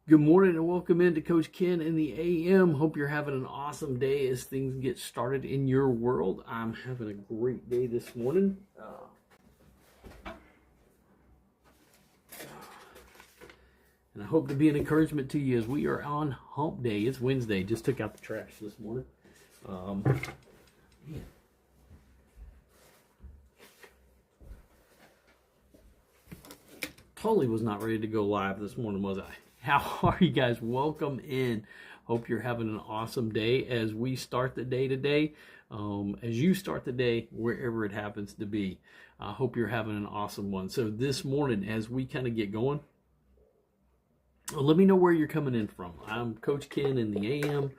Good morning and welcome into Coach Ken in the AM. Hope you're having an awesome day as things get started in your world. I'm having a great day this morning. And I hope to be an encouragement to you as we are on hump day. It's Wednesday. Just took out the trash this morning. Man. Totally was not ready to go live this morning, was I? How are you guys? Welcome in. Hope you're having an awesome day as we start the day today. As you start the day, wherever it happens to be. I hope you're having an awesome one. So this morning, as we kind of get going, let me know where you're coming in from. I'm Coach Ken in the AM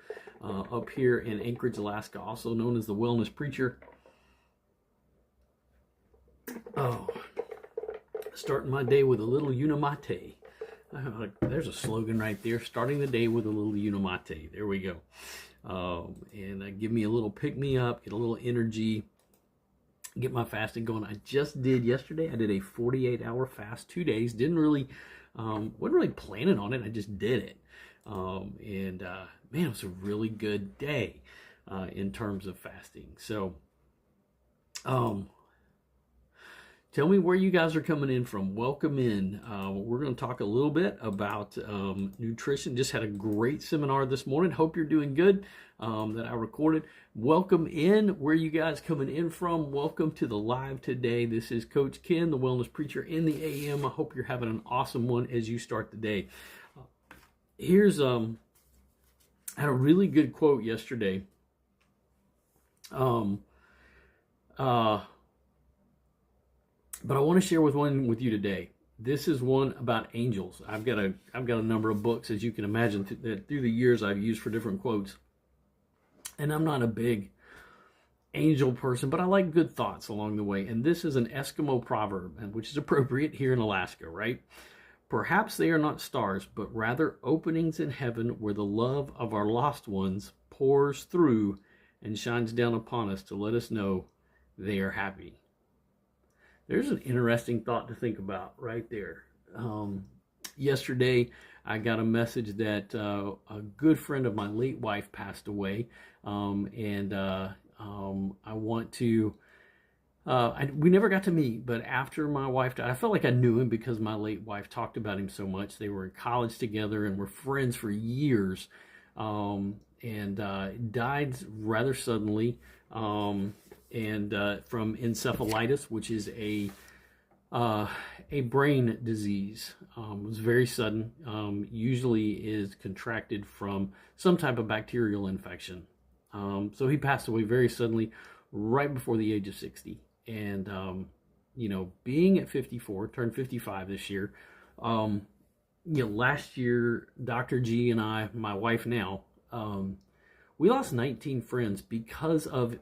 up here in Anchorage, Alaska, also known as the Wellness Preacher. Starting my day with a little Unamate. There's a slogan right there. Starting the day with a little Unamate. There we go. And give me a little pick-me-up, get a little energy, get my fasting going. I just did yesterday. I did a 48-hour fast, 2 days. Wasn't really planning on it. I just did it. Man, it was a really good day in terms of fasting. So, tell me where you guys are coming in from. Welcome in. We're going to talk a little bit about nutrition. Just had a great seminar this morning. Hope you're doing good that I recorded. Welcome in. Where you guys coming in from? Welcome to the live today. This is Coach Ken, the Wellness Preacher in the AM. I hope you're having an awesome one as you start the day. Here's I had a really good quote yesterday. But I want to share one with you today. This is one about angels. I've got a number of books, as you can imagine, that through the years I've used for different quotes. And I'm not a big angel person, but I like good thoughts along the way. And this is an Eskimo proverb, which is appropriate here in Alaska, right? Perhaps they are not stars, but rather openings in heaven where the love of our lost ones pours through and shines down upon us to let us know they are happy. There's an interesting thought to think about right there. Yesterday, I got a message that a good friend of my late wife passed away, I want to. We never got to meet, but after my wife died, I felt like I knew him because my late wife talked about him so much. They were in college together and were friends for years, died rather suddenly. From encephalitis, which is a brain disease. It was very sudden. Usually is contracted from some type of bacterial infection. So he passed away very suddenly, right before the age of 60. And being at 54, turned 55 this year. Last year, Dr. G and I, my wife now, we lost 19 friends because of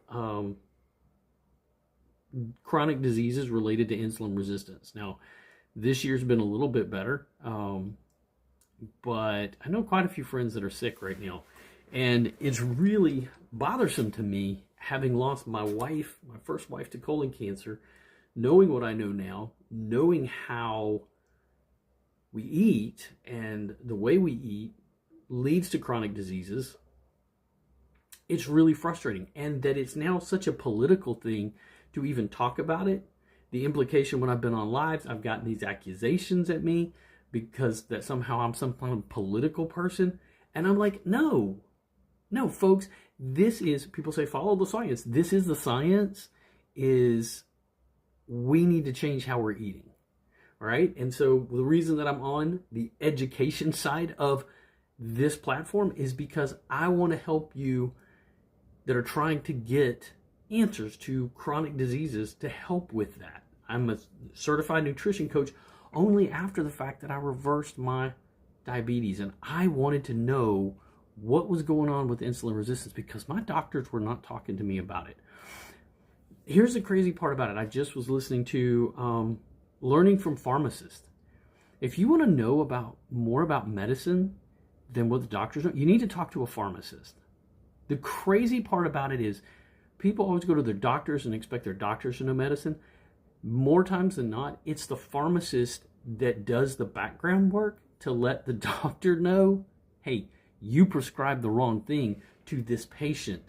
chronic diseases related to insulin resistance. Now, this year's been a little bit better, but I know quite a few friends that are sick right now. And it's really bothersome to me, having lost my wife, my first wife, to colon cancer, knowing what I know now, knowing how we eat and the way we eat leads to chronic diseases. It's really frustrating. And that it's now such a political thing to even talk about it. The implication when I've been on lives, I've gotten these accusations at me because that somehow I'm some kind of political person. And I'm like, no, folks, this is, people say, follow the science. This is the science, is we need to change how we're eating, right? And so the reason that I'm on the education side of this platform is because I want to help you that are trying to get answers to chronic diseases to help with that. I'm a certified nutrition coach only after the fact that I reversed my diabetes, and I wanted to know what was going on with insulin resistance because my doctors were not talking to me about it. Here's the crazy part about it. I just was listening to Learning from Pharmacists. If you want to know more about medicine than what the doctors know, you need to talk to a pharmacist. The crazy part about it is people always go to their doctors and expect their doctors to know medicine. More times than not, it's the pharmacist that does the background work to let the doctor know, hey, you prescribed the wrong thing to this patient.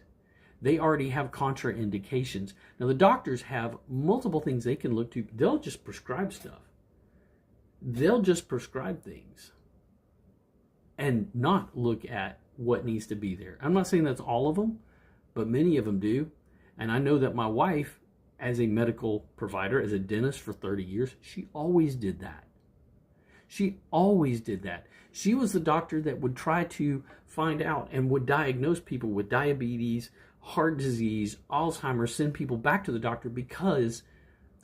They already have contraindications. Now, the doctors have multiple things they can look to. They'll just prescribe stuff. They'll just prescribe things and not look at what needs to be there. I'm not saying that's all of them, but many of them do. And I know that my wife, as a medical provider, as a dentist for 30 years, she always did that. She always did that. She was the doctor that would try to find out and would diagnose people with diabetes, heart disease, Alzheimer's, send people back to the doctor because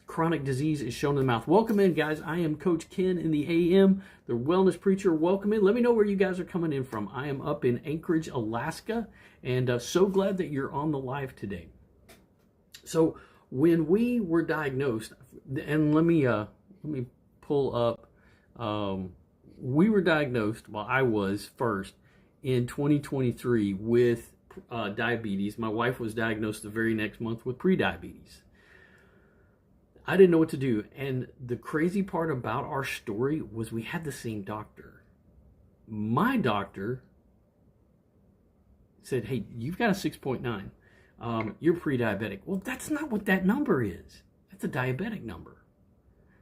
chronic disease is shown in the mouth. Welcome in, guys. I am Coach Ken in the AM, the wellness preacher. Welcome in. Let me know where you guys are coming in from. I am up in Anchorage, Alaska, and so glad that you're on the live today. So when we were diagnosed, and let me pull up. We were diagnosed, well, I was first in 2023 with diabetes. My wife was diagnosed the very next month with prediabetes. I didn't know what to do. And the crazy part about our story was we had the same doctor. My doctor said, hey, you've got a 6.9. You're pre-diabetic. Well, that's not what that number is. That's a diabetic number.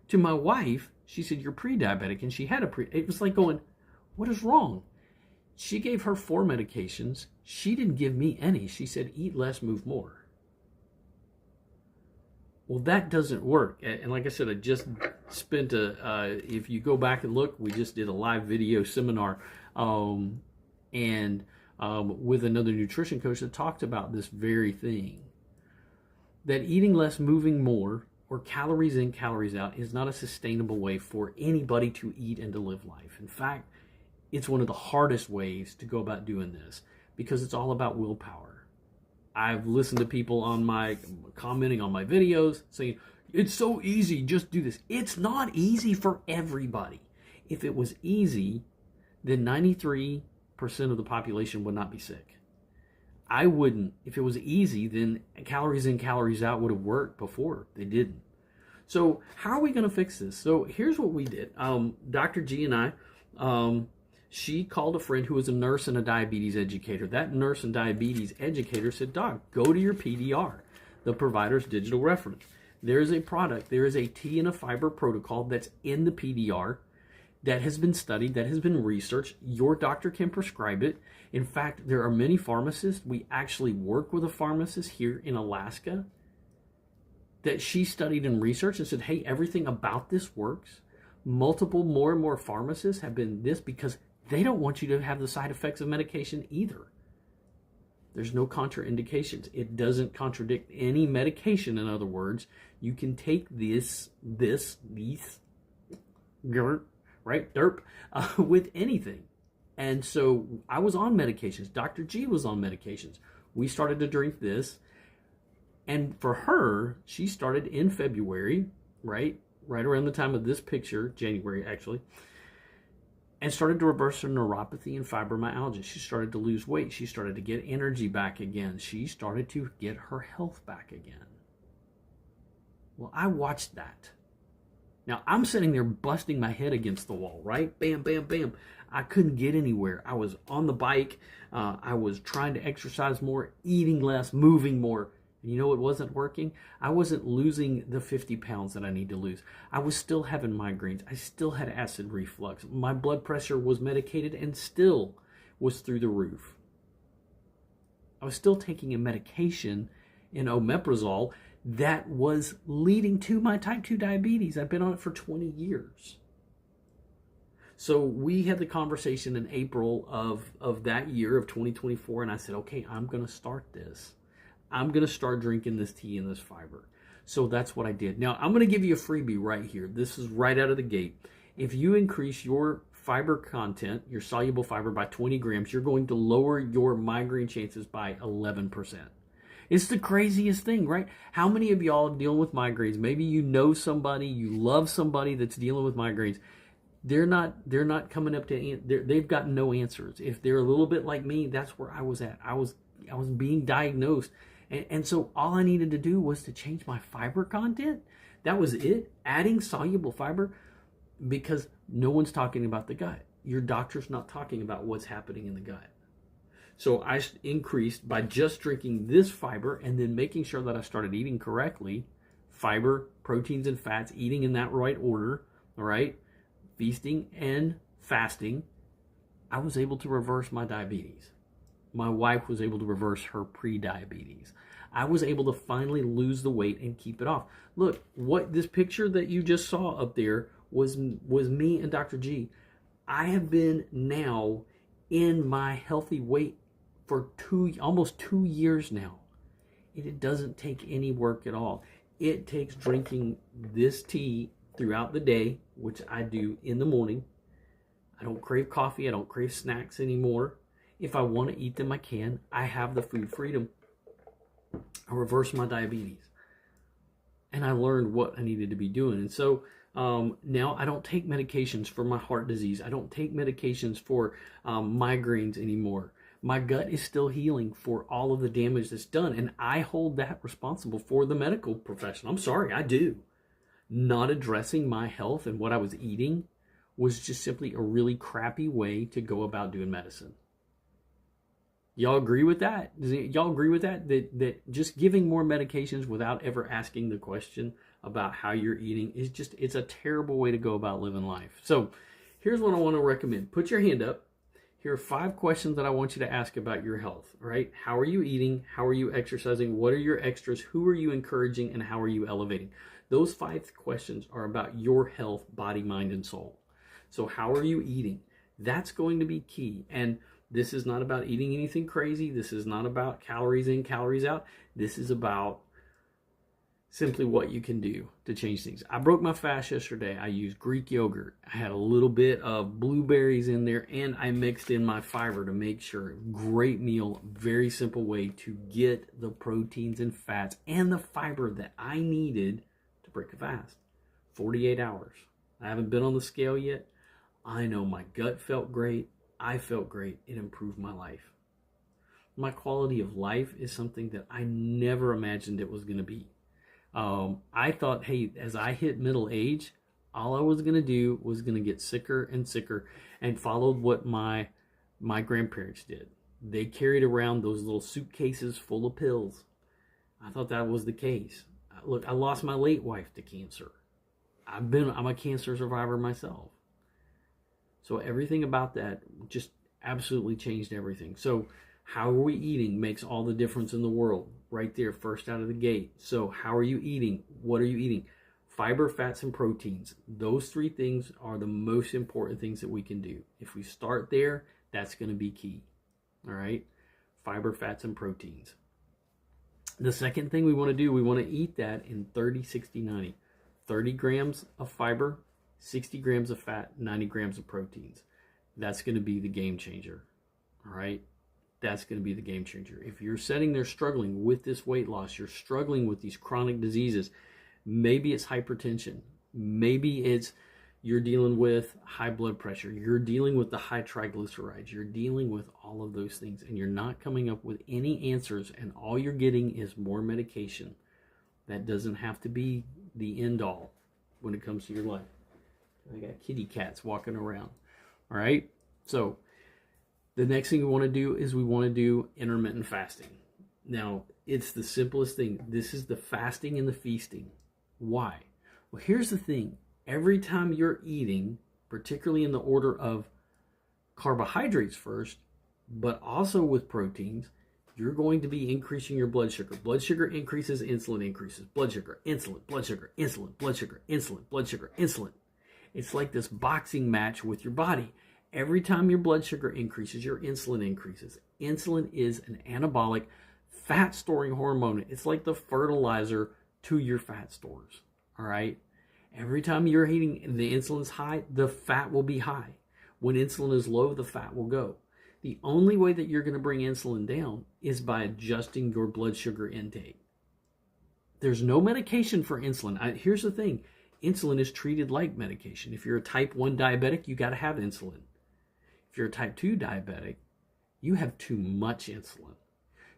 To my wife, she said, you're pre-diabetic. And she had it was like going, what is wrong? She gave her 4 medications. She didn't give me any. She said, eat less, move more. Well, that doesn't work. And like I said, I just spent if you go back and look, we just did a live video seminar with another nutrition coach that talked about this very thing. That eating less, moving more, or calories in, calories out is not a sustainable way for anybody to eat and to live life. In fact, it's one of the hardest ways to go about doing this because it's all about willpower. I've listened to people commenting on my videos saying, it's so easy, just do this. It's not easy for everybody. If it was easy, then 93% of the population would not be sick. I wouldn't. If it was easy, then calories in, calories out would have worked before. They didn't. So how are we going to fix this? So here's what we did. Dr. G and I, she called a friend who was a nurse and a diabetes educator. That nurse and diabetes educator said, Doc, go to your PDR, the provider's digital reference. There is a product, there is a tea and a fiber protocol that's in the PDR that has been studied, that has been researched. Your doctor can prescribe it. In fact, there are many pharmacists. We actually work with a pharmacist here in Alaska that she studied and researched and said, hey, everything about this works. More and more pharmacists have been this because they don't want you to have the side effects of medication either. There's no contraindications. It doesn't contradict any medication. In other words, you can take these, right, derp, with anything. And so I was on medications. Dr. G was on medications. We started to drink this. And for her, she started in February, right around the time of this picture, January actually, and started to reverse her neuropathy and fibromyalgia. She started to lose weight. She started to get energy back again. She started to get her health back again. Well, I watched that. Now, I'm sitting there busting my head against the wall, right? Bam, bam, bam. I couldn't get anywhere. I was on the bike. I was trying to exercise more, eating less, moving more. And you know what wasn't working? I wasn't losing the 50 pounds that I need to lose. I was still having migraines. I still had acid reflux. My blood pressure was medicated and still was through the roof. I was still taking a medication in omeprazole that was leading to my type 2 diabetes. I've been on it for 20 years. So we had the conversation in April of that year of 2024, and I said, okay, I'm going to start this. I'm going to start drinking this tea and this fiber. So that's what I did. Now, I'm going to give you a freebie right here. This is right out of the gate. If you increase your fiber content, your soluble fiber by 20 grams, you're going to lower your migraine chances by 11%. It's the craziest thing, right? How many of y'all dealing with migraines? Maybe you know somebody, you love somebody that's dealing with migraines. They're not coming up to, they've got no answers. If they're a little bit like me, that's where I was at. I was being diagnosed. And so all I needed to do was to change my fiber content. That was it. Adding soluble fiber, because no one's talking about the gut. your doctor's not talking about what's happening in the gut. So I increased by just drinking this fiber and then making sure that I started eating correctly. Fiber, proteins, and fats, eating in that right order, all right? Feasting and fasting. I was able to reverse my diabetes. My wife was able to reverse her pre-diabetes. I was able to finally lose the weight and keep it off. Look, what this picture that you just saw up there was me and Dr. G. I have been now in my healthy weight for almost 2 years now. It doesn't take any work at all. It takes drinking this tea throughout the day, which I do in the morning. I don't crave coffee. I don't crave snacks anymore. If I want to eat them, I can. I have the food freedom. I reversed my diabetes. And I learned what I needed to be doing. And so now I don't take medications for my heart disease. I don't take medications for migraines anymore. My gut is still healing for all of the damage that's done. And I hold that responsible for the medical profession. I'm sorry, I do. Not addressing my health and what I was eating was just simply a really crappy way to go about doing medicine. Y'all agree with that? Y'all agree with that? That just giving more medications without ever asking the question about how you're eating is just, it's a terrible way to go about living life. So here's what I want to recommend. Put your hand up. Here are 5 questions that I want you to ask about your health, right? How are you eating? How are you exercising? What are your extras? Who are you encouraging? And how are you elevating? Those 5 questions are about your health, body, mind, and soul. So how are you eating? That's going to be key. And this is not about eating anything crazy. This is not about calories in, calories out. This is about simply what you can do to change things. I broke my fast yesterday. I used Greek yogurt. I had a little bit of blueberries in there, and I mixed in my fiber to make sure. Great meal, very simple way to get the proteins and fats and the fiber that I needed to break a fast. 48 hours. I haven't been on the scale yet. I know my gut felt great. I felt great. It improved my life. My quality of life is something that I never imagined it was going to be. I thought, hey, as I hit middle age, all I was going to do was going to get sicker and sicker, and followed what my grandparents did. They carried around those little suitcases full of pills. I thought that was the case. Look, I lost my late wife to cancer. I'm a cancer survivor myself. So everything about that just absolutely changed everything. So how are we eating makes all the difference in the world right there, first out of the gate. So how are you eating? What are you eating? Fiber, fats, and proteins. Those 3 things are the most important things that we can do. If we start there, that's going to be key. All right? Fiber, fats, and proteins. The second thing we want to do, we want to eat that in 30, 60, 90. 30 grams of fiber, 60 grams of fat, 90 grams of proteins. That's going to be the game changer. All right? That's going to be the game changer. If you're sitting there struggling with this weight loss, you're struggling with these chronic diseases, maybe it's hypertension, maybe it's you're dealing with high blood pressure, you're dealing with the high triglycerides, you're dealing with all of those things, and you're not coming up with any answers, and all you're getting is more medication. That doesn't have to be the end all when it comes to your life. I got kitty cats walking around. All right? So the next thing we want to do is we want to do intermittent fasting. Now, it's the simplest thing. This is the fasting and the feasting. Why? Well, here's the thing. Every time you're eating, particularly in the order of carbohydrates first, but also with proteins, you're going to be increasing your blood sugar. Blood sugar increases, insulin increases. Blood sugar, insulin, blood sugar, insulin, blood sugar, insulin, blood sugar, insulin. It's like this boxing match with your body. Every time your blood sugar increases, your insulin increases. Insulin is an anabolic fat-storing hormone. It's like the fertilizer to your fat stores, all right? Every time you're eating, the insulin's high, the fat will be high. When insulin is low, the fat will go. The only way that you're going to bring insulin down is by adjusting your blood sugar intake. There's no medication for insulin. Here's the thing. Insulin is treated like medication. If you're a type 1 diabetic, you got to have insulin. If you're a type 2 diabetic, you have too much insulin.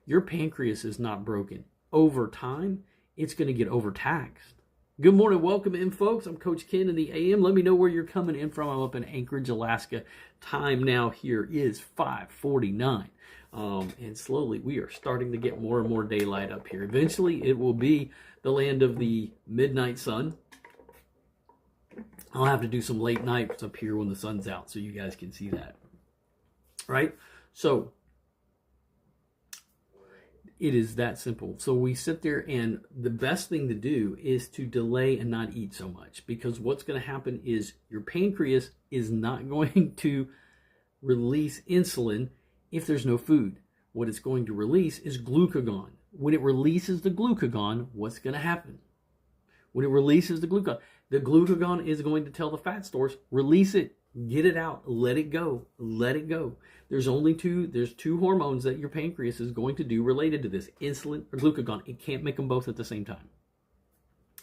Your pancreas is not broken. Over time, it's going to get overtaxed, Good morning, welcome in, folks. I'm Coach Ken in the AM. Let me know where you're coming in from. I'm up in Anchorage, Alaska. Time now here is 5:49. And slowly we are starting to get more and more daylight up here. Eventually it will be the land of the midnight sun. I'll have to do some late nights up here when the sun's out so you guys can see that. Right? So it is that simple. So we sit there, and the best thing to do is to delay and not eat so much, because what's going to happen is your pancreas is not going to release insulin if there's no food. What it's going to release is glucagon. When it releases the glucagon, what's going to happen? When it releases the glucagon is going to tell the fat stores, release it, get it out, let it go, let it go. There's two hormones that your pancreas is going to do related to this, insulin or glucagon. It can't make them both at the same time.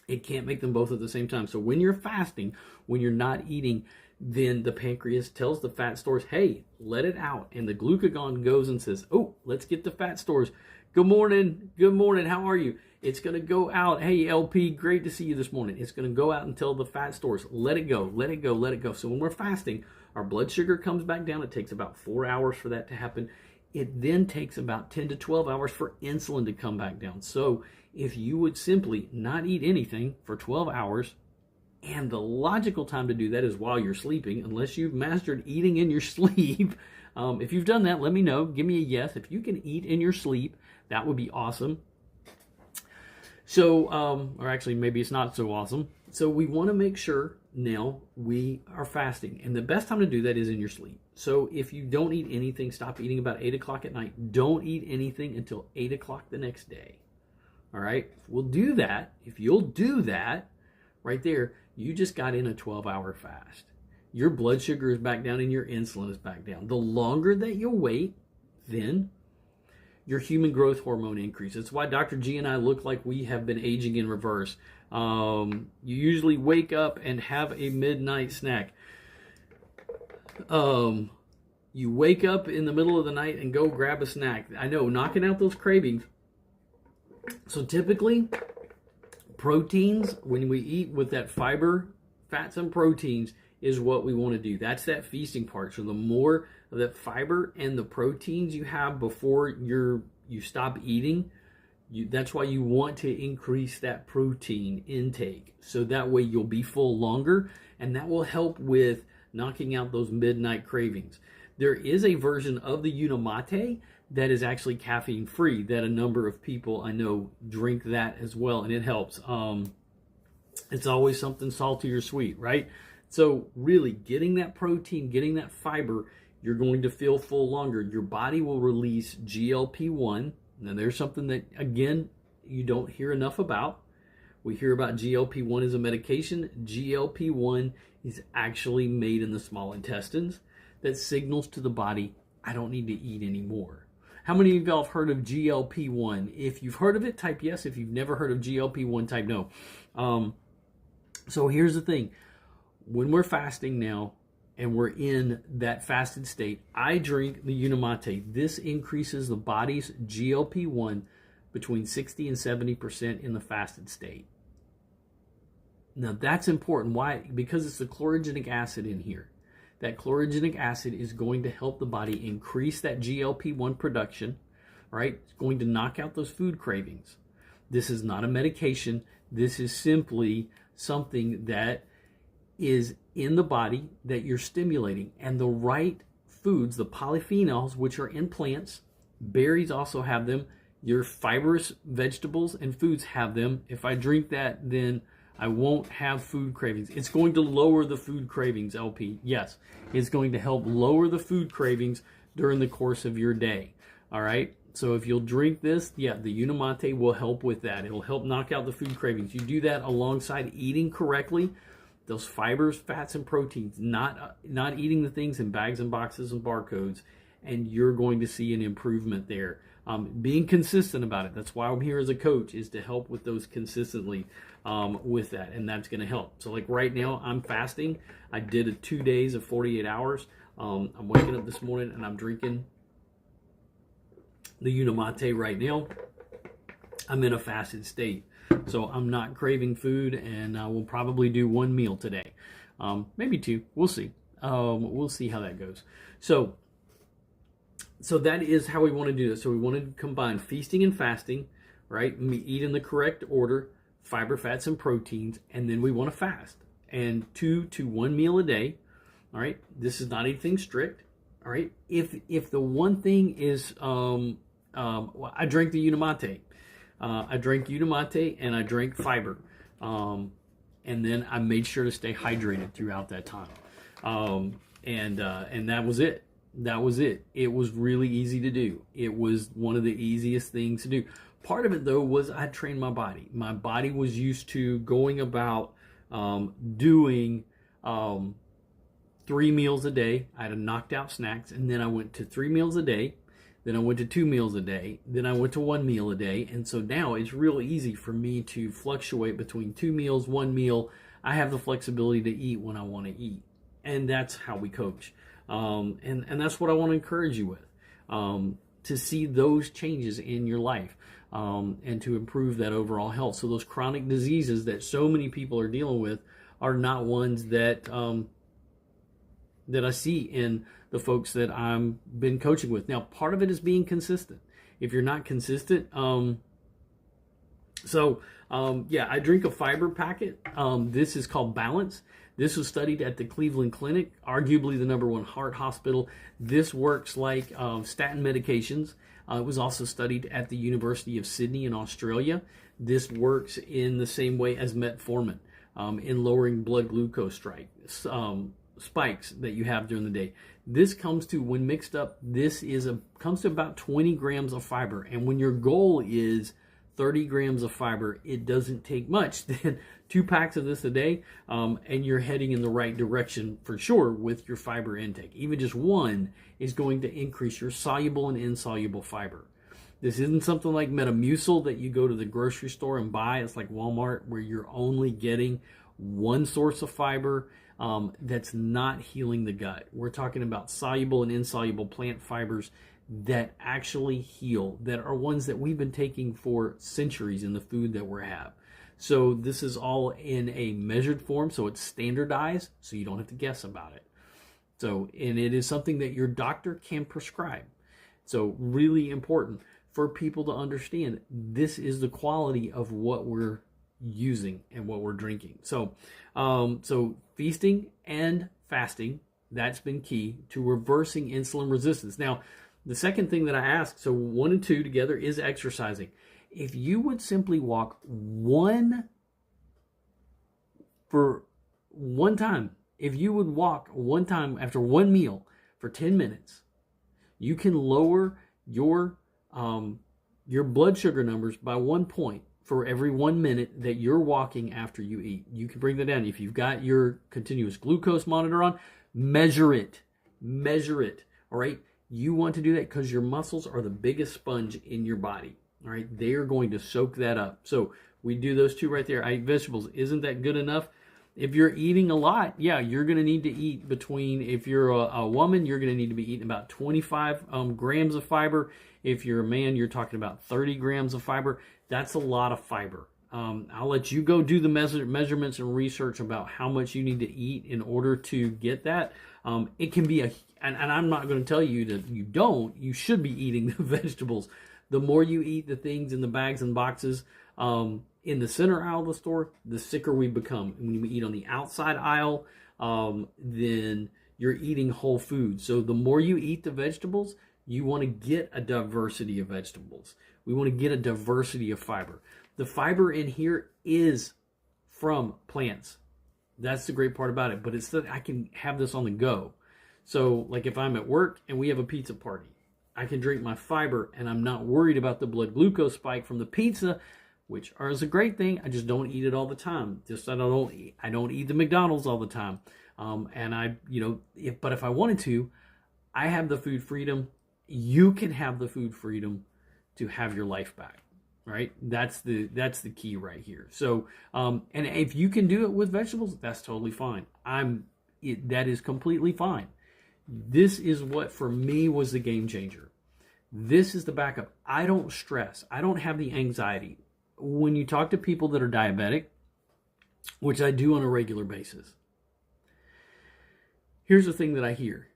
It can't make them both at the same time. So when you're fasting, when you're not eating, then the pancreas tells the fat stores, hey, let it out. And the glucagon goes and says, oh, let's get the fat stores. Good morning, how are you? It's going to go out. Hey, LP, great to see you this morning. It's going to go out and tell the fat stores, let it go, let it go, let it go. So when we're fasting, our blood sugar comes back down. It takes about 4 hours for that to happen. It then takes about 10 to 12 hours for insulin to come back down. So if you would simply not eat anything for 12 hours, and the logical time to do that is while you're sleeping, unless you've mastered eating in your sleep. If you've done that, let me know. Give me a yes. If you can eat in your sleep, that would be awesome. So, or actually, maybe it's not so awesome. So we want to make sure now we are fasting. And the best time to do that is in your sleep. So if you don't eat anything, stop eating about 8 o'clock at night. Don't eat anything until 8 o'clock the next day. All right? We'll do that. If you'll do that, right there, you just got in a 12-hour fast. Your blood sugar is back down and your insulin is back down. The longer that you wait, then your human growth hormone increases. That's why Dr. G and I look like we have been aging in reverse. You usually wake up and have a midnight snack. You wake up in the middle of the night and go grab a snack. I know, knocking out those cravings. So typically, proteins, when we eat with that fiber, fats and proteins, is what we want to do. That's that feasting part. So the more of that fiber and the proteins you have before you stop eating, that's why you want to increase that protein intake. So that way you'll be full longer, and that will help with knocking out those midnight cravings. There is a version of the Unimate that is actually caffeine free, that a number of people I know drink that as well, and it helps. It's always something salty or sweet, right? So really getting that protein, getting that fiber, you're going to feel full longer. Your body will release GLP-1. Now there's something that, again, you don't hear enough about. We hear about GLP-1 as a medication. GLP-1 is actually made in the small intestines that signals to the body, I don't need to eat anymore. How many of y'all have heard of GLP-1? If you've heard of it, type yes. If you've never heard of GLP-1, type no. So here's the thing. When we're fasting now and we're in that fasted state, I drink the Unimate. This increases the body's GLP-1 between 60 and 70% in the fasted state. Now that's important. Why? Because it's the chlorogenic acid in here. That chlorogenic acid is going to help the body increase that GLP-1 production, right? It's going to knock out those food cravings. This is not a medication. This is simply something that is in the body that you're stimulating. And the right foods, the polyphenols, which are in plants, berries also have them. Your fibrous vegetables and foods have them. If I drink that, then I won't have food cravings. It's going to lower the food cravings, LP. Yes, it's going to help lower the food cravings during the course of your day. All right? So if you'll drink this, the Unimate will help with that. It'll help knock out the food cravings. You do that alongside eating correctly, those fibers, fats, and proteins, not eating the things in bags and boxes and barcodes, and you're going to see an improvement there. Being consistent about it. That's why I'm here as a coach, is to help with those consistently with that, and that's going to help. So like right now, I'm fasting. I did 2 days of 48 hours. I'm waking up this morning and I'm drinking the Unimate right now. I'm in a fasted state. So I'm not craving food, and I will probably do one meal today. Maybe two. We'll see. We'll see how that goes. So that is how we want to do this. So we want to combine feasting and fasting, right? Eat in the correct order, fiber, fats, and proteins, and then we want to fast. And 2 to 1 meal a day. All right. This is not anything strict. All right. If the one thing is, well, I drank the Unimate. I drank Unimate and I drank fiber. And then I made sure to stay hydrated throughout that time. And that was it. That was it. It was really easy to do. It was one of the easiest things to do. Part of it, though, was I trained my body. My body was used to going about doing 3 meals a day. I had knocked out snacks, and then I went to 3 meals a day. Then I went to 2 meals a day. Then I went to 1 meal a day. And so now it's real easy for me to fluctuate between 2 meals, 1 meal. I have the flexibility to eat when I want to eat. And that's how we coach. And that's what I want to encourage you with, to see those changes in your life, and to improve that overall health. So those chronic diseases that so many people are dealing with are not ones that that I see in the folks that I've been coaching with. Now, part of it is being consistent. If you're not consistent, yeah, I drink a fiber packet. This is called Balance. This was studied at the Cleveland Clinic, arguably the #1 heart hospital. This works like statin medications. It was also studied at the University of Sydney in Australia. This works in the same way as metformin in lowering blood glucose spikes that you have during the day. This comes to, when mixed up, comes to about 20 grams of fiber. And when your goal is 30 grams of fiber, it doesn't take much. Then 2 packs of this a day, and you're heading in the right direction for sure with your fiber intake. Even just one is going to increase your soluble and insoluble fiber. This isn't something like Metamucil that you go to the grocery store and buy. It's like Walmart, where you're only getting one source of fiber. That's not healing the gut. We're talking about soluble and insoluble plant fibers that actually heal, that are ones that we've been taking for centuries in the food that we have. So this is all in a measured form, so it's standardized, so you don't have to guess about it. So, and it is something that your doctor can prescribe. So really important for people to understand, this is the quality of what we're using and what we're drinking. So, so feasting and fasting, that's been key to reversing insulin resistance. Now, the second thing that I ask, so 1 and 2 together, is exercising. If you would simply walk for one time, if you would walk one time after one meal for 10 minutes, you can lower your blood sugar numbers by 1 point for every 1 minute that you're walking after you eat. You can bring that down. If you've got your continuous glucose monitor on, measure it. Measure it. All right. You want to do that because your muscles are the biggest sponge in your body. All right. They are going to soak that up. So we do those 2 right there. I eat vegetables. Isn't that good enough? If you're eating a lot, yeah, you're going to need to eat between, if you're a woman, you're going to need to be eating about 25 grams of fiber. If you're a man, you're talking about 30 grams of fiber. That's a lot of fiber. I'll let you go do the measurements and research about how much you need to eat in order to get that. It can be and I'm not going to tell you that you should be eating the vegetables. The more you eat the things in the bags and boxes in the center aisle of the store, the sicker we become. And when you eat on the outside aisle, then you're eating whole food. So the more you eat the vegetables, you want to get a diversity of vegetables. We want to get a diversity of fiber. The fiber in here is from plants. That's the great part about it. But it's that I can have this on the go. So like if I'm at work and we have a pizza party, I can drink my fiber and I'm not worried about the blood glucose spike from the pizza, which is a great thing. I just don't eat it all the time. I don't eat the McDonald's all the time. But if I wanted to, I have the food freedom. You can have the food freedom to have your life back, right? That's the key right here. So, and if you can do it with vegetables, that's totally fine. That is completely fine. This is what for me was the game changer. This is the backup. I don't stress. I don't have the anxiety. when you talk to people that are diabetic, which I do on a regular basis, here's the thing that I hear.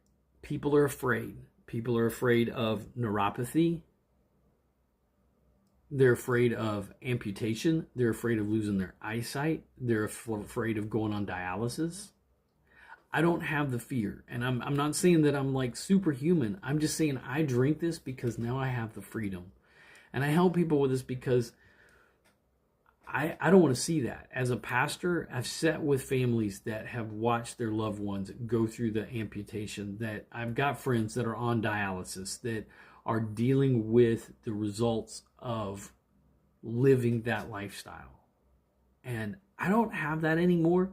People are afraid. People are afraid of neuropathy. They're afraid of amputation. They're afraid of losing their eyesight. They're afraid of going on dialysis. I don't have the fear. And I'm not saying that I'm like superhuman. I'm just saying I drink this because now I have the freedom. And I help people with this because I don't want to see that. As a pastor, I've sat with families that have watched their loved ones go through the amputation, that I've got friends that are on dialysis, that are dealing with the results of living that lifestyle. And I don't have that anymore.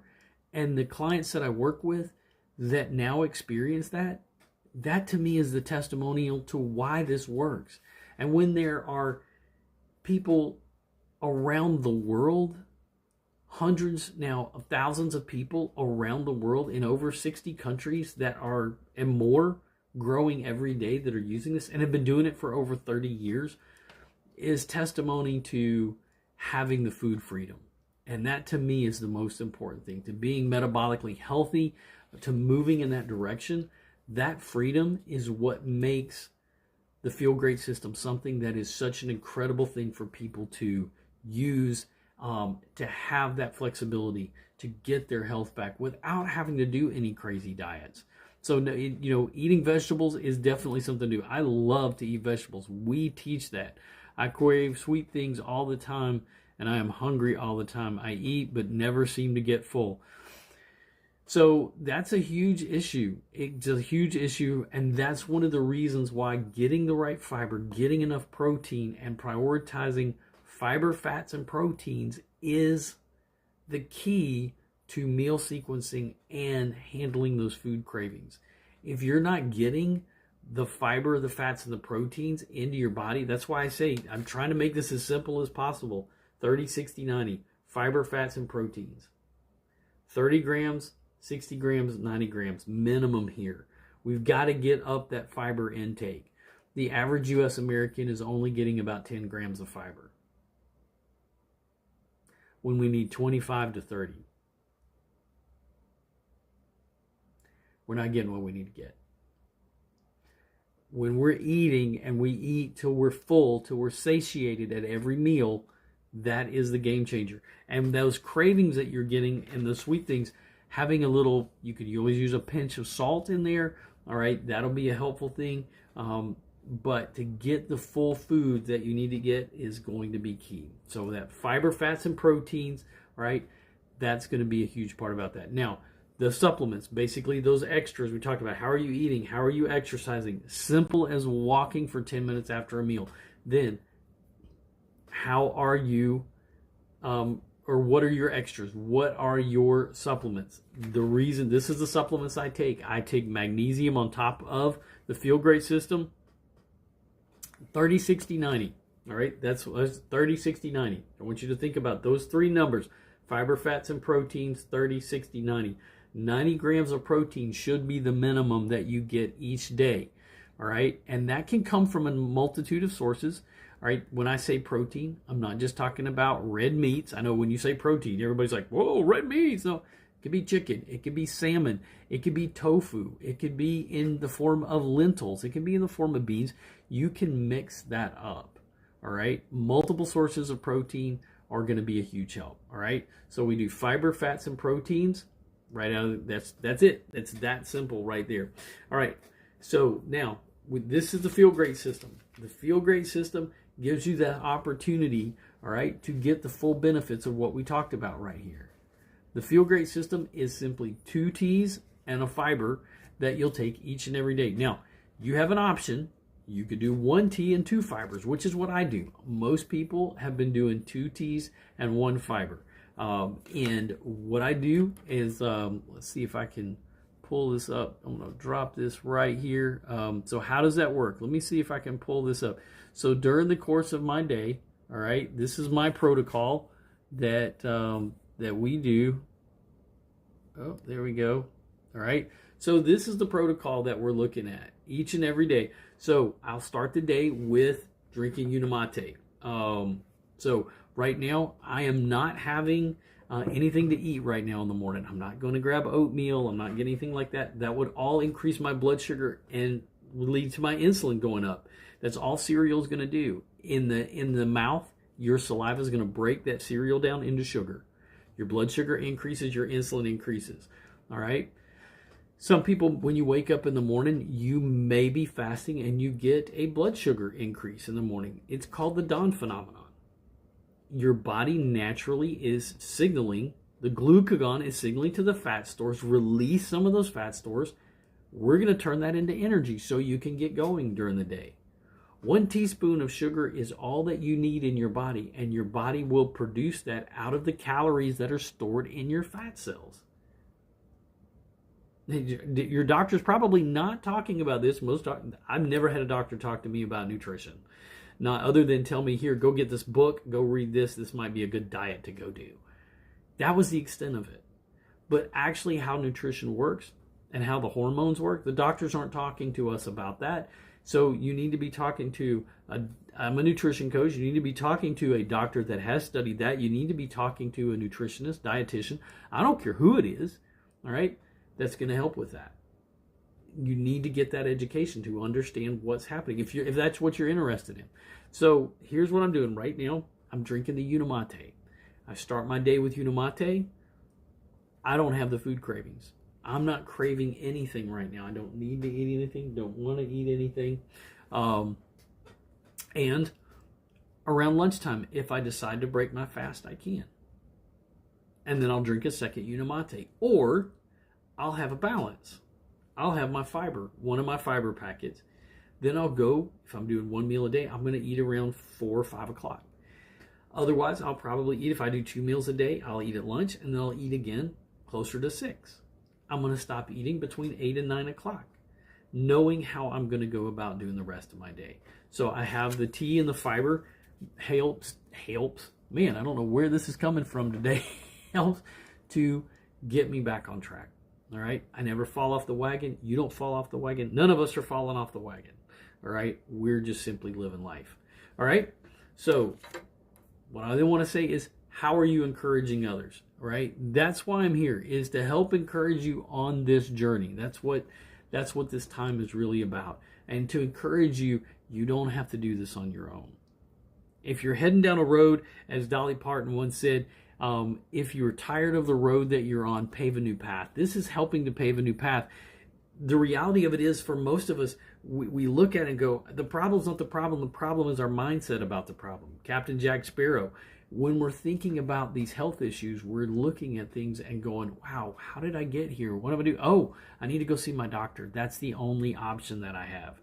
And the clients that I work with that now experience that, that to me is the testimonial to why this works. And when there are people around the world, hundreds now of thousands of people around the world in over 60 countries that are, and more, growing every day, that are using this and have been doing it for over 30 years, is testimony to having the food freedom. And that to me is the most important thing, to being metabolically healthy, to moving in that direction. That freedom is what makes the Feel Great system something that is such an incredible thing for people to use, to have that flexibility to get their health back without having to do any crazy diets. So, you know, eating vegetables is definitely something to do. I love to eat vegetables. We teach that. I crave sweet things all the time, and I am hungry all the time. I eat but never seem to get full. So that's a huge issue. It's a huge issue, and that's one of the reasons why getting the right fiber, getting enough protein, and prioritizing fiber, fats, and proteins is the key to meal sequencing and handling those food cravings. If you're not getting the fiber, the fats, and the proteins into your body, that's why I say I'm trying to make this as simple as possible. 30, 60, 90. Fiber, fats, and proteins. 30 grams, 60 grams, 90 grams minimum here. We've got to get up that fiber intake. The average U.S. American is only getting about 10 grams of fiber, when we need 25 to 30. We're not getting what we need to get. When we're eating and we eat till we're full, till we're satiated at every meal, that is the game changer. And those cravings that you're getting and the sweet things, having a little, you could always use a pinch of salt in there. All right, that'll be a helpful thing. But to get the full food that you need to get is going to be key. So that fiber, fats, and proteins, right? That's going to be a huge part about that. Now, the supplements, basically those extras we talked about. How are you eating? How are you exercising? Simple as walking for 10 minutes after a meal. Then, how are you, or what are your extras? What are your supplements? The reason, this is the supplements I take magnesium on top of the Feel Great system. 30, 60, 90. All right, that's 30, 60, 90. I want you to think about those three numbers: fiber, fats, and proteins. 30, 60, 90. 90 grams of protein should be the minimum that you get each day. All right, and that can come from a multitude of sources. All right, when I say protein, I'm not just talking about red meats. I know when you say protein, everybody's like, whoa, red meats. No, it could be chicken. It could be salmon. It could be tofu. It could be in the form of lentils. It can be in the form of beans. You can mix that up. All right, multiple sources of protein are going to be a huge help. All right, so we do fiber, fats, and proteins. Right out of, that's it. That's that simple right there. All right, so now this is the Feel Great system. The Feel Great system gives you that opportunity, all right, to get the full benefits of what we talked about right here. The Feel Great system is simply 2 teas and a fiber that you'll take each and every day. Now, you have an option. You could do 1 tea and 2 fibers, which is what I do. Most people have been doing 2 teas and 1 fiber. And what I do is, let's see if I can pull this up. I'm going to drop this right here. So how does that work? Let me see if I can pull this up. So during the course of my day, all right, this is my protocol that that we do. Oh, there we go. All right. So this is the protocol that we're looking at each and every day. So I'll start the day with drinking Unimate. So Right now, I am not having anything to eat right now in the morning. I'm not going to grab oatmeal. I'm not getting anything like that. That would all increase my blood sugar and lead to my insulin going up. That's all cereal is going to do. In the mouth, your saliva is going to break that cereal down into sugar. Your blood sugar increases, your insulin increases. All right? Some people, when you wake up in the morning, you may be fasting and you get a blood sugar increase in the morning. It's called the dawn phenomenon. Your body naturally is signaling, the glucagon is signaling to the fat stores, release some of those fat stores. We're going to turn that into energy so you can get going during the day. 1 teaspoon of sugar is all that you need in your body, and your body will produce that out of the calories that are stored in your fat cells. Your doctor's probably not talking about this. I've never had a doctor talk to me about nutrition. Not other than tell me, here, go get this book, go read this. This might be a good diet to go do. That was the extent of it. But actually how nutrition works and how the hormones work, the doctors aren't talking to us about that. So you need to be talking to, I'm a nutrition coach, you need to be talking to a doctor that has studied that. You need to be talking to a nutritionist, dietitian. I don't care who it is, all right, that's going to help with that. You need to get that education to understand what's happening if that's what you're interested in. So here's what I'm doing right now. I'm drinking the Unimate. I start my day with Unimate. I don't have the food cravings. I'm not craving anything right now. I don't need to eat anything. Don't want to eat anything. And around lunchtime, if I decide to break my fast, I can. And then I'll drink a second Unimate. Or I'll have a balance. I'll have my fiber, one of my fiber packets. Then I'll go, if I'm doing 1 meal a day, I'm going to eat around 4 or 5 o'clock. Otherwise, I'll probably eat, if I do 2 meals a day, I'll eat at lunch, and then I'll eat again closer to 6. I'm going to stop eating between 8 and 9 o'clock, knowing how I'm going to go about doing the rest of my day. So I have the tea and the fiber helps. Man, I don't know where this is coming from today. Helps to get me back on track. All right, I never fall off the wagon. You don't fall off the wagon. None of us are falling off the wagon. All right, we're just simply living life. All right, so what I then want to say is, how are you encouraging others? All right, that's why I'm here, is to help encourage you on this journey. That's what this time is really about. And to encourage you, you don't have to do this on your own. If you're heading down a road, as Dolly Parton once said, if you're tired of the road that you're on, pave a new path. This is helping to pave a new path. The reality of it is, for most of us, we look at it and go, the problem's not the problem. The problem is our mindset about the problem. Captain Jack Sparrow, when we're thinking about these health issues, we're looking at things and going, wow, how did I get here? What do I do? Oh, I need to go see my doctor. That's the only option that I have.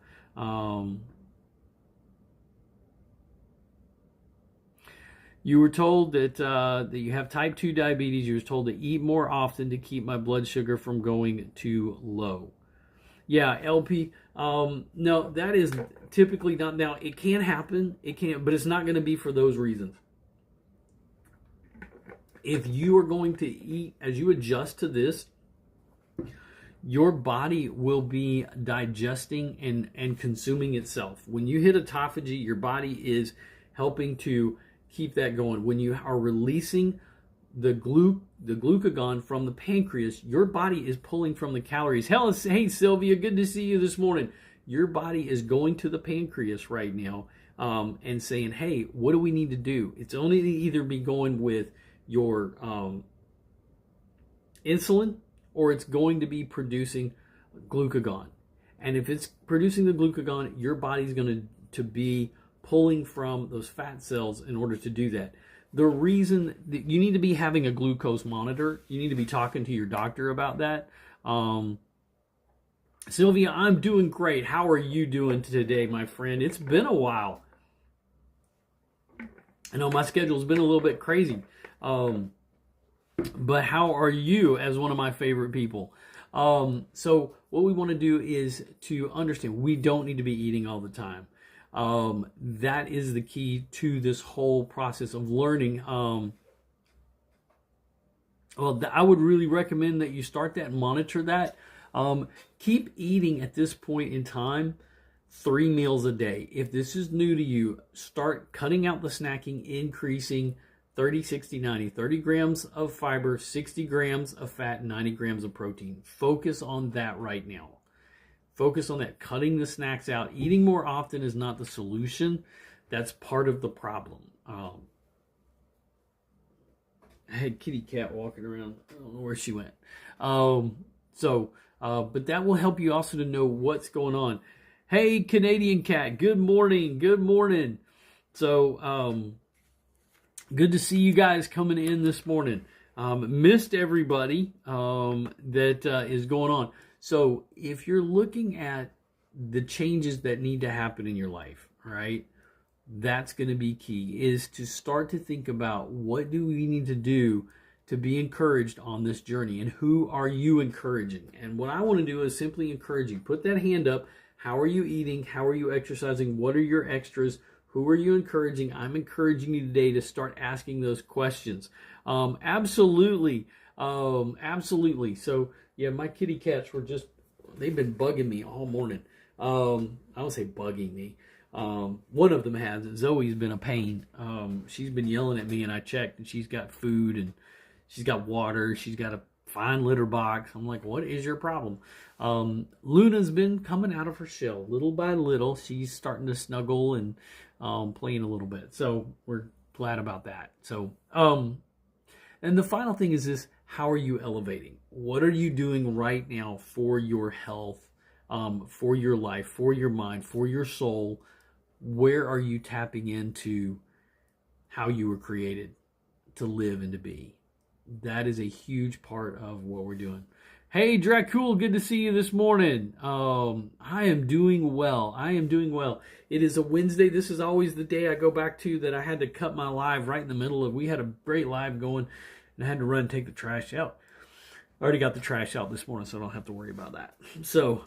You were told that you have type 2 diabetes. You were told to eat more often to keep my blood sugar from going too low. Yeah, LP. No, that is typically not. Now, it can happen. It can, but it's not going to be for those reasons. If you are going to eat, as you adjust to this, your body will be digesting and consuming itself. When you hit autophagy, your body is helping to keep that going. When you are releasing the glucagon from the pancreas, your body is pulling from the calories. Hey, Sylvia, good to see you this morning. Your body is going to the pancreas right now and saying, hey, what do we need to do? It's only to either be going with your insulin, or it's going to be producing glucagon. And if it's producing the glucagon, your body's going to be pulling from those fat cells in order to do that. The reason that you need to be having a glucose monitor, you need to be talking to your doctor about that. Sylvia, I'm doing great. How are you doing today, my friend? It's been a while. I know my schedule's been a little bit crazy. But how are you, as one of my favorite people? So what we want to do is to understand we don't need to be eating all the time. That is the key to this whole process of learning. I would really recommend that you start that and monitor that. Keep eating at this point in time 3 meals a day. If this is new to you, start cutting out the snacking, increasing 30, 60, 90. 30 grams of fiber, 60 grams of fat, 90 grams of protein. Focus on that right now. Focus on that, cutting the snacks out. Eating more often is not the solution. That's part of the problem. I had kitty cat walking around. I don't know where she went. But that will help you also to know what's going on. Hey, Canadian cat, good morning. Good morning. So, good to see you guys coming in this morning. Missed everybody that is going on. So if you're looking at the changes that need to happen in your life, right, that's going to be key, is to start to think about what do we need to do to be encouraged on this journey, and who are you encouraging? And what I want to do is simply encourage you. Put that hand up. How are you eating? How are you exercising? What are your extras? Who are you encouraging? I'm encouraging you today to start asking those questions. Absolutely. Absolutely. So, yeah, my kitty cats they've been bugging me all morning. I don't say bugging me. One of them has. Zoe's been a pain. She's been yelling at me, and I checked, and she's got food, and she's got water. She's got a fine litter box. I'm like, what is your problem? Luna's been coming out of her shell little by little. She's starting to snuggle and playing a little bit. So we're glad about that. So, and the final thing is this: how are you elevating? What are you doing right now for your health, for your life, for your mind, for your soul? Where are you tapping into how you were created to live and to be? That is a huge part of what we're doing. Hey, Dracul, good to see you this morning. I am doing well. It is a Wednesday. This is always the day I go back to that I had to cut my live right in the middle of. We had a great live going, and I had to run and take the trash out. I already got the trash out this morning, so I don't have to worry about that. So,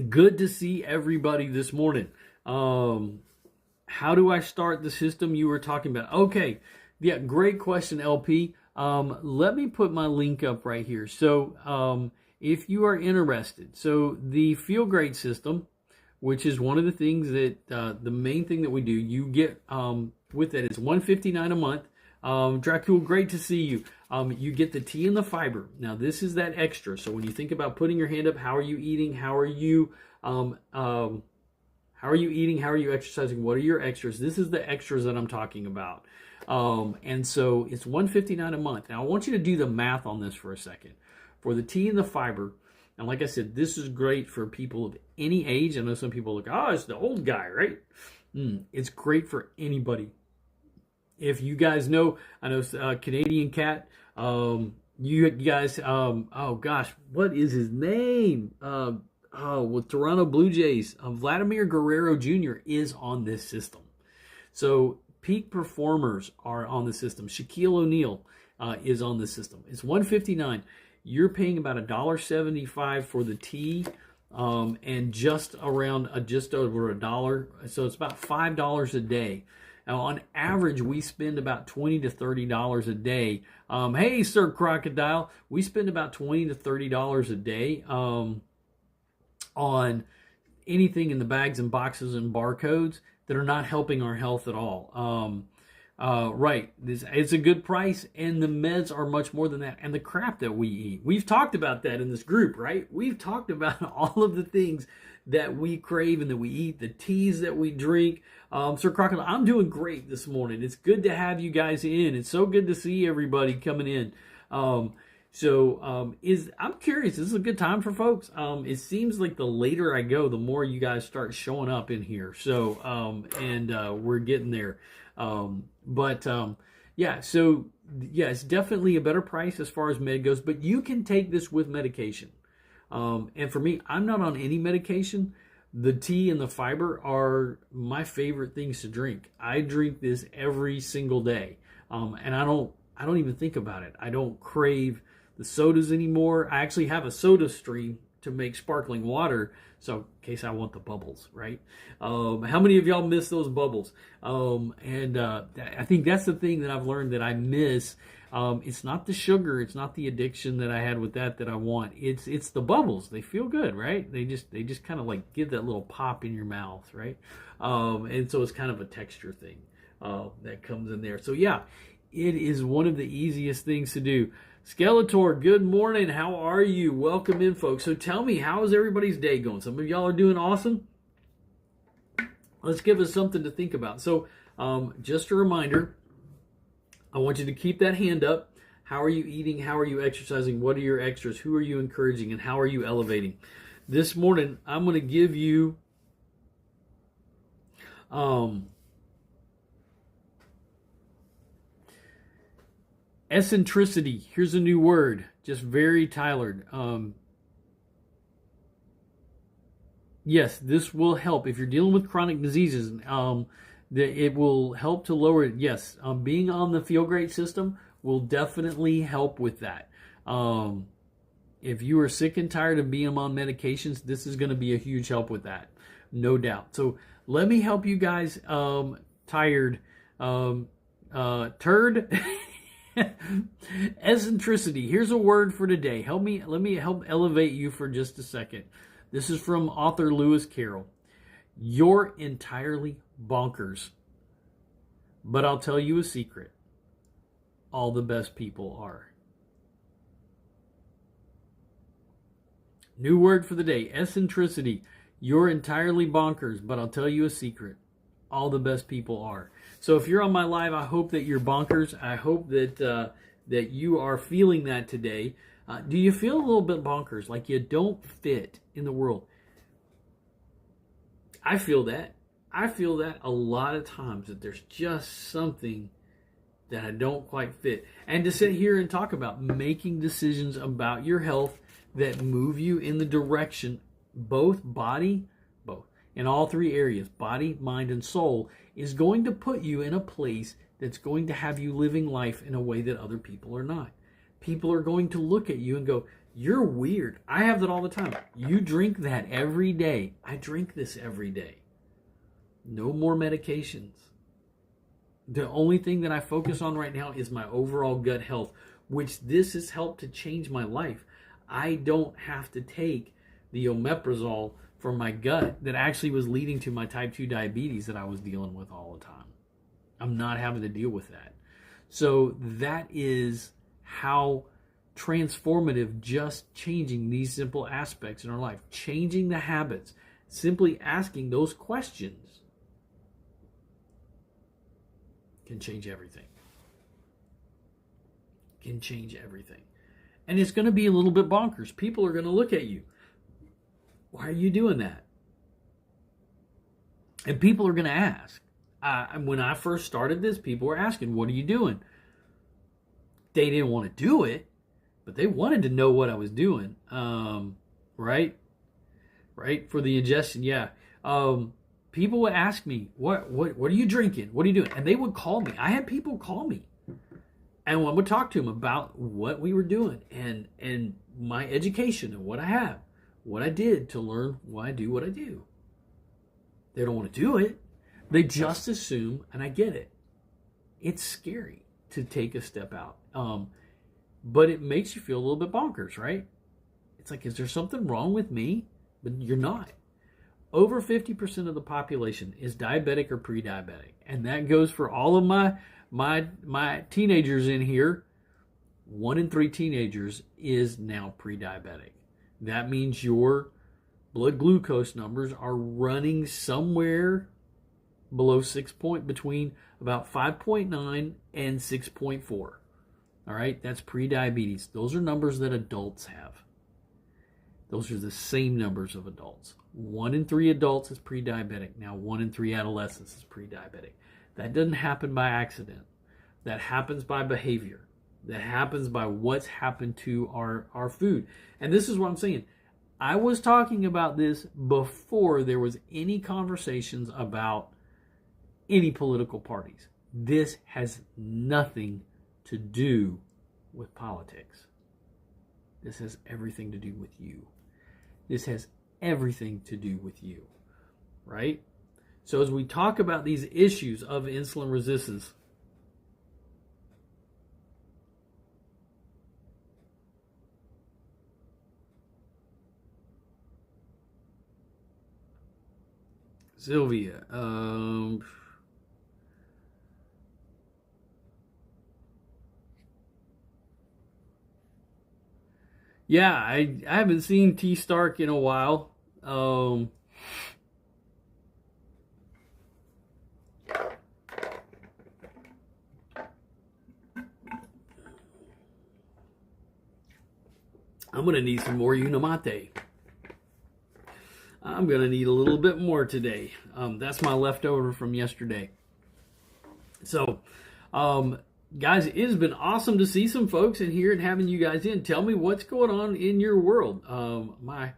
good to see everybody this morning. How do I start the system you were talking about? Okay, yeah, great question, LP. Let me put my link up right here. So, if you are interested, so the Feel Great system, which is one of the things that, the main thing that we do, you get with it is $159 a month. Dracul, great to see you. You get the tea and the fiber. Now, this is that extra. So when you think about putting your hand up, how are you eating? How are you eating? How are you exercising? What are your extras? This is the extras that I'm talking about. And so it's $159 a month. Now, I want you to do the math on this for a second. For the tea and the fiber, and like I said, this is great for people of any age. I know some people look, oh, it's the old guy, right? It's great for anybody. If you guys know, I know Canadian cat, you guys, oh gosh, what is his name? With Toronto Blue Jays, Vladimir Guerrero Jr. is on this system. So peak performers are on the system. Shaquille O'Neal is on the system. It's $159. You're paying about $1.75 for the tea, and just over $1. So it's about $5 a day. Now, on average, we spend about $20 to $30 a day. Hey, Sir Crocodile, we spend about $20 to $30 a day on anything in the bags and boxes and barcodes that are not helping our health at all. Right, it's a good price, and the meds are much more than that, and the crap that we eat. We've talked about that in this group, right? We've talked about all of the things that we crave and that we eat, the teas that we drink. Sir Crocodile, I'm doing great this morning. It's good to have you guys in. It's so good to see everybody coming in. I'm curious, is this a good time for folks? It seems like the later I go, the more you guys start showing up in here. So, we're getting there. It's definitely a better price as far as med goes, but you can take this with medication. And for me, I'm not on any medication. The tea and the fiber are my favorite things to drink. I drink this every single day. And I don't even think about it. I don't crave the sodas anymore. I actually have a soda stream to make sparkling water, so in case I want the bubbles, right? How many of y'all miss those bubbles? I think that's the thing that I've learned that I miss. It's not the sugar, it's not the addiction that I had with that I want. It's the bubbles. They feel good, right? They just kind of like give that little pop in your mouth, right? And so it's kind of a texture thing that comes in there. So yeah, it is one of the easiest things to do. Skeletor, good morning. How are you? Welcome in, folks. So tell me, how is everybody's day going? Some of y'all are doing awesome. Let's give us something to think about. So just a reminder, I want you to keep that hand up. How are you eating? How are you exercising? What are your extras? Who are you encouraging? And how are you elevating? This morning, I'm going to give you eccentricity. Here's a new word, just very tailored. Yes, this will help if you're dealing with chronic diseases. It will help to lower it. Yes, being on the Feel Great system will definitely help with that. If you are sick and tired of being on medications, this is going to be a huge help with that, no doubt. So let me help you guys. Turd. Eccentricity. Here's a word for today. Let me help elevate you for just a second. This is from author Lewis Carroll. You're entirely bonkers. But I'll tell you a secret. All the best people are. New word for the day. Eccentricity. You're entirely bonkers, but I'll tell you a secret. All the best people are. So if you're on my live, I hope that you're bonkers. I hope that that you are feeling that today. Do you feel a little bit bonkers, like you don't fit in the world? I feel that. I feel that a lot of times, that there's just something that I don't quite fit. And to sit here and talk about making decisions about your health that move you in the direction, both in all three areas, body, mind, and soul, is going to put you in a place that's going to have you living life in a way that other people are not. People are going to look at you and go, you're weird. I have that all the time. You drink that every day. I drink this every day. No more medications. The only thing that I focus on right now is my overall gut health, which this has helped to change my life. I don't have to take the omeprazole for my gut that actually was leading to my type 2 diabetes that I was dealing with all the time. I'm not having to deal with that. So that is how transformative just changing these simple aspects in our life, changing the habits, simply asking those questions can change everything. Can change everything. And it's going to be a little bit bonkers. People are going to look at you. Why are you doing that? And people are going to ask. When I first started this, people were asking, what are you doing? They didn't want to do it, but they wanted to know what I was doing. Right? For the ingestion, yeah. People would ask me, what are you drinking? What are you doing? And they would call me. I had people call me. And I would talk to them about what we were doing and my education and what I have, what I did to learn why I do what I do. They don't want to do it. They just assume, and I get it. It's scary to take a step out. But it makes you feel a little bit bonkers, right? It's like, is there something wrong with me? But you're not. Over 50% of the population is diabetic or pre-diabetic. And that goes for all of my teenagers in here. 1 in 3 teenagers is now pre-diabetic. That means your blood glucose numbers are running somewhere below between about 5.9 and 6.4. All right, that's pre-diabetes. Those are numbers that adults have. Those are the same numbers of adults. 1 in 3 adults is pre-diabetic. Now 1 in 3 adolescents is pre-diabetic. That doesn't happen by accident. That happens by behavior. That happens by what's happened to our food. And this is what I'm saying. I was talking about this before there was any conversations about any political parties. This has nothing to do with politics. This has everything to do with you. This has everything to do with you, right? So as we talk about these issues of insulin resistance, Sylvia, yeah, I haven't seen T Stark in a while. I'm going to need some more Unamate. I'm going to need a little bit more today. That's my leftover from yesterday. So, guys, it has been awesome to see some folks in here and having you guys in. Tell me what's going on in your world. My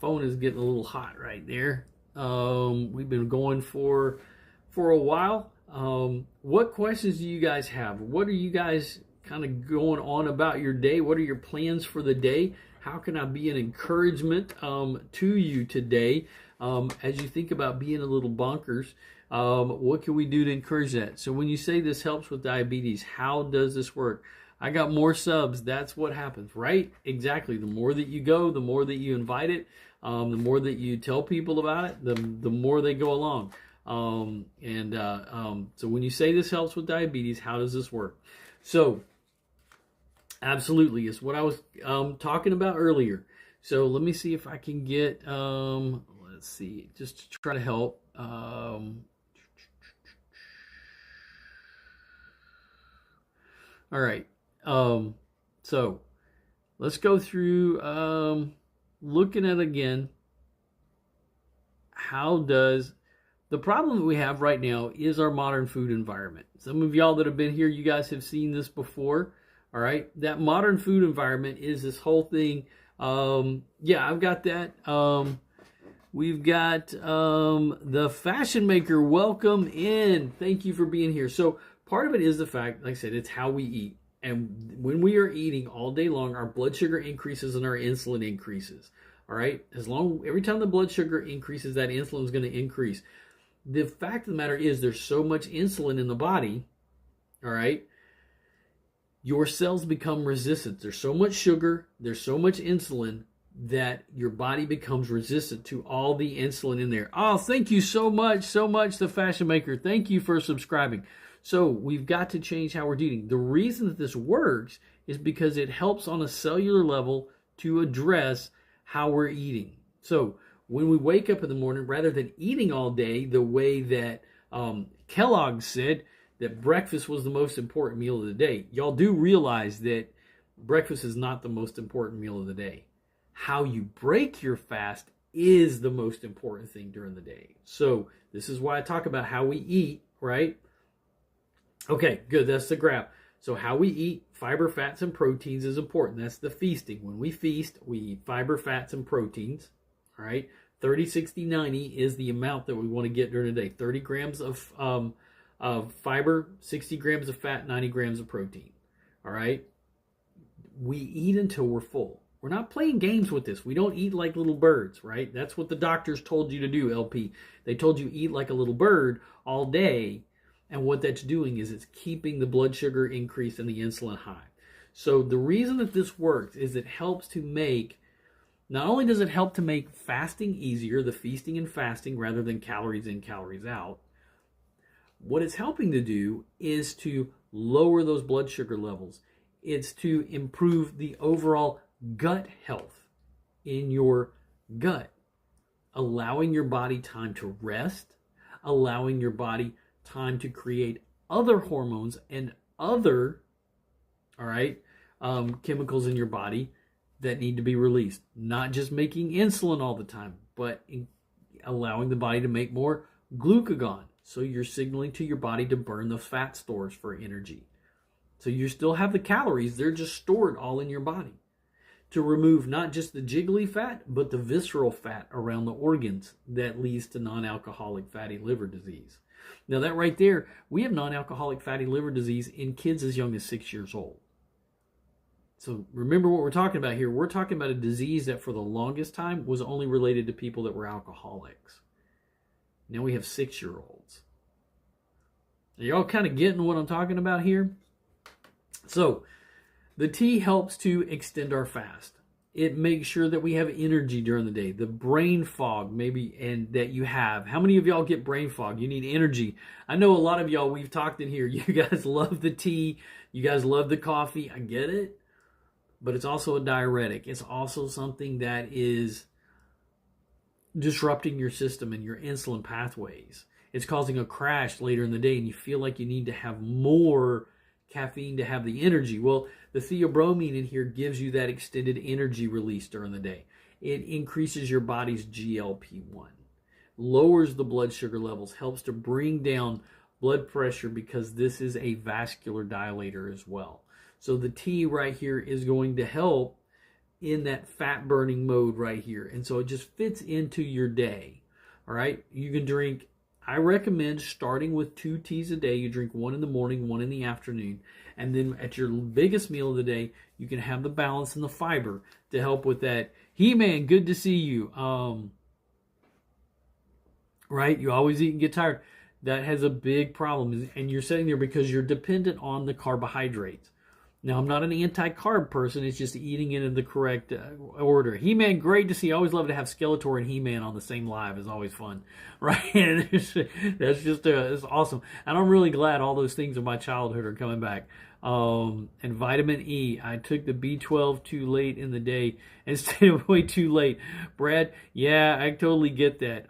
phone is getting a little hot right there. We've been going for a while. What questions do you guys have? What are you guys kind of going on about your day? What are your plans for the day? How can I be an encouragement to you today as you think about being a little bonkers? What can we do to encourage that? So when you say this helps with diabetes, how does this work? I got more subs. That's what happens, right? Exactly. The more that you go, the more that you invite it, the more that you tell people about it, the more they go along. So when you say this helps with diabetes, how does this work? So absolutely, it's what I was talking about earlier. So let me see if I can get, let's see, just to try to help. All right. So let's go through looking at again. How does the problem that we have right now is our modern food environment. Some of y'all that have been here, you guys have seen this before. All right. That modern food environment is this whole thing. Yeah, I've got that. We've got the Fashion Maker. Welcome in. Thank you for being here. So part of it is the fact, like I said, it's how we eat. And when we are eating all day long, our blood sugar increases and our insulin increases. All right. Every time the blood sugar increases, that insulin is going to increase. The fact of the matter is there's so much insulin in the body. All right. Your cells become resistant. There's so much sugar, there's so much insulin that your body becomes resistant to all the insulin in there. Oh, thank you so much, the Fashion Maker. Thank you for subscribing. So we've got to change how we're eating. The reason that this works is because it helps on a cellular level to address how we're eating. So when we wake up in the morning, rather than eating all day the way that Kellogg said, that breakfast was the most important meal of the day. Y'all do realize that breakfast is not the most important meal of the day. How you break your fast is the most important thing during the day. So this is why I talk about how we eat, right? Okay, good. That's the graph. So how we eat, fiber, fats, and proteins is important. That's the feasting. When we feast, we eat fiber, fats, and proteins. All right? 30, 60, 90 is the amount that we want to get during the day. 30 grams of fiber, 60 grams of fat, 90 grams of protein. All right? We eat until we're full. We're not playing games with this. We don't eat like little birds, right? That's what the doctors told you to do, LP. They told you eat like a little bird all day, and what that's doing is it's keeping the blood sugar increase and the insulin high. So the reason that this works is it helps to make, not only does it help to make fasting easier, the feasting and fasting rather than calories in, calories out, what it's helping to do is to lower those blood sugar levels. It's to improve the overall gut health in your gut, allowing your body time to rest, allowing your body time to create other hormones and other, chemicals in your body that need to be released. Not just making insulin all the time, but allowing the body to make more glucagon. So you're signaling to your body to burn those fat stores for energy. So you still have the calories, they're just stored all in your body. To remove not just the jiggly fat, but the visceral fat around the organs that leads to non-alcoholic fatty liver disease. Now that right there, we have non-alcoholic fatty liver disease in kids as young as 6 years old. So remember what we're talking about here. We're talking about a disease that for the longest time was only related to people that were alcoholics. Now we have 6-year-olds. Are y'all kind of getting what I'm talking about here? So the tea helps to extend our fast. It makes sure that we have energy during the day. The brain fog, maybe, and that you have. How many of y'all get brain fog? You need energy. I know a lot of y'all, we've talked in here. You guys love the tea. You guys love the coffee. I get it. But it's also a diuretic. It's also something that is disrupting your system and your insulin pathways. It's causing a crash later in the day, and you feel like you need to have more caffeine to have the energy. Well, the theobromine in here gives you that extended energy release during the day. It increases your body's GLP-1, lowers the blood sugar levels, helps to bring down blood pressure because this is a vascular dilator as well. So the tea right here is going to help in that fat burning mode right here. And so it just fits into your day. All right. You can drink, I recommend starting with 2 teas a day. You drink 1 in the morning, 1 in the afternoon. And then at your biggest meal of the day, you can have the balance and the fiber to help with that. He-Man, good to see you. Right. You always eat and get tired. That has a big problem. And you're sitting there because you're dependent on the carbohydrates. Now, I'm not an anti-carb person. It's just eating it in the correct order. He-Man, great to see. I always love to have Skeletor and He-Man on the same live. It's always fun, right? It's awesome. And I'm really glad all those things of my childhood are coming back. And vitamin E. I took the B12 too late in the day and stayed away too late. Brad, yeah, I totally get that.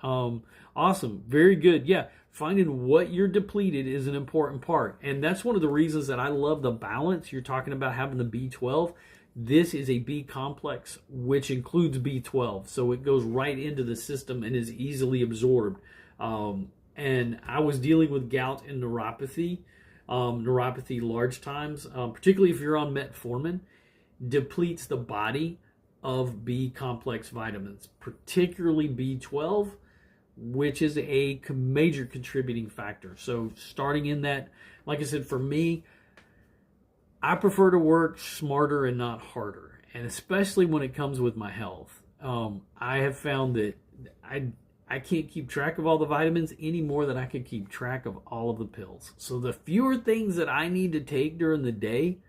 Awesome. Very good. Yeah. Finding what you're depleted is an important part. And that's one of the reasons that I love the balance. You're talking about having the B12. This is a B complex, which includes B12. So it goes right into the system and is easily absorbed. And I was dealing with gout and neuropathy large times, particularly if you're on metformin, depletes the body of B complex vitamins, particularly B12, which is a major contributing factor. So starting in that, like I said, for me, I prefer to work smarter and not harder. And especially when it comes with my health. I have found that I can't keep track of all the vitamins any more than I can keep track of all of the pills. So the fewer things that I need to take during the day,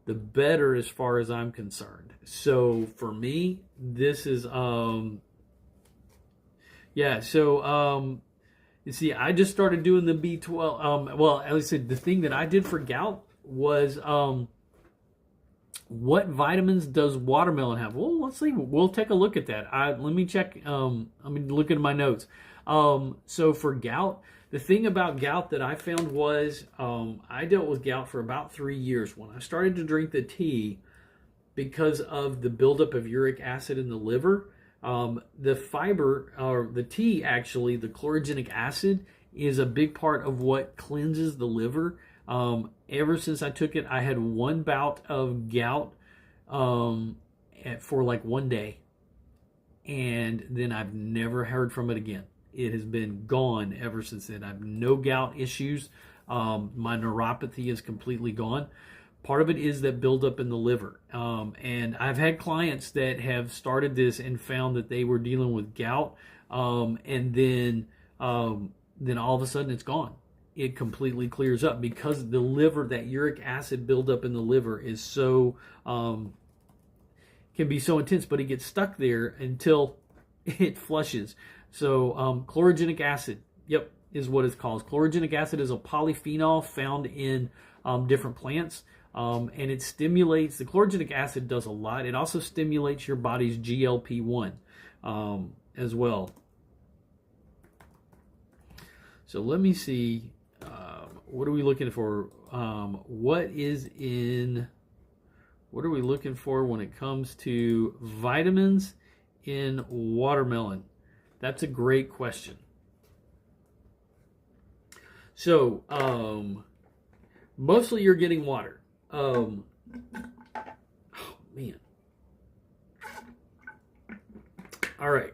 the better as far as I'm concerned. So for me, this is... Yeah, so you see, I just started doing the B12. Well, as I said, the thing that I did for gout was what vitamins does watermelon have? Well, let's see. We'll take a look at that. Let me check. I'm looking at my notes. So for gout, the thing about gout that I found was I dealt with gout for about 3 years. When I started to drink the tea, because of the buildup of uric acid in the liver, the fiber, or the tea actually, the chlorogenic acid is a big part of what cleanses the liver. Ever since I took it, I had 1 bout of gout for like 1 day. And then I've never heard from it again. It has been gone ever since then. I have no gout issues. My neuropathy is completely gone. Part of it is that buildup in the liver. And I've had clients that have started this and found that they were dealing with gout. And then all of a sudden it's gone. It completely clears up because the liver, that uric acid buildup in the liver is so, can be so intense, but it gets stuck there until it flushes. So chlorogenic acid, yep, is what it's called. Chlorogenic acid is a polyphenol found in different plants. And it stimulates, the chlorogenic acid does a lot. It also stimulates your body's GLP-1 as well. So let me see, what are we looking for? What are we looking for when it comes to vitamins in watermelon? That's a great question. So, mostly you're getting water. Oh man. All right.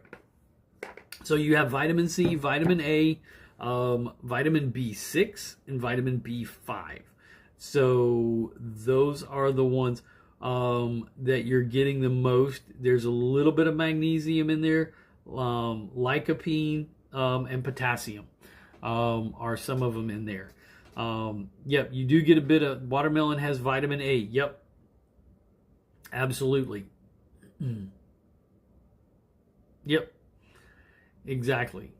So you have vitamin C, vitamin A, vitamin B6, and vitamin B5. So those are the ones. that you're getting the most. There's a little bit of magnesium in there, lycopene, and potassium are some of them in there. Yep, you do get a bit of, watermelon has vitamin A. Yep, absolutely. Yep, exactly.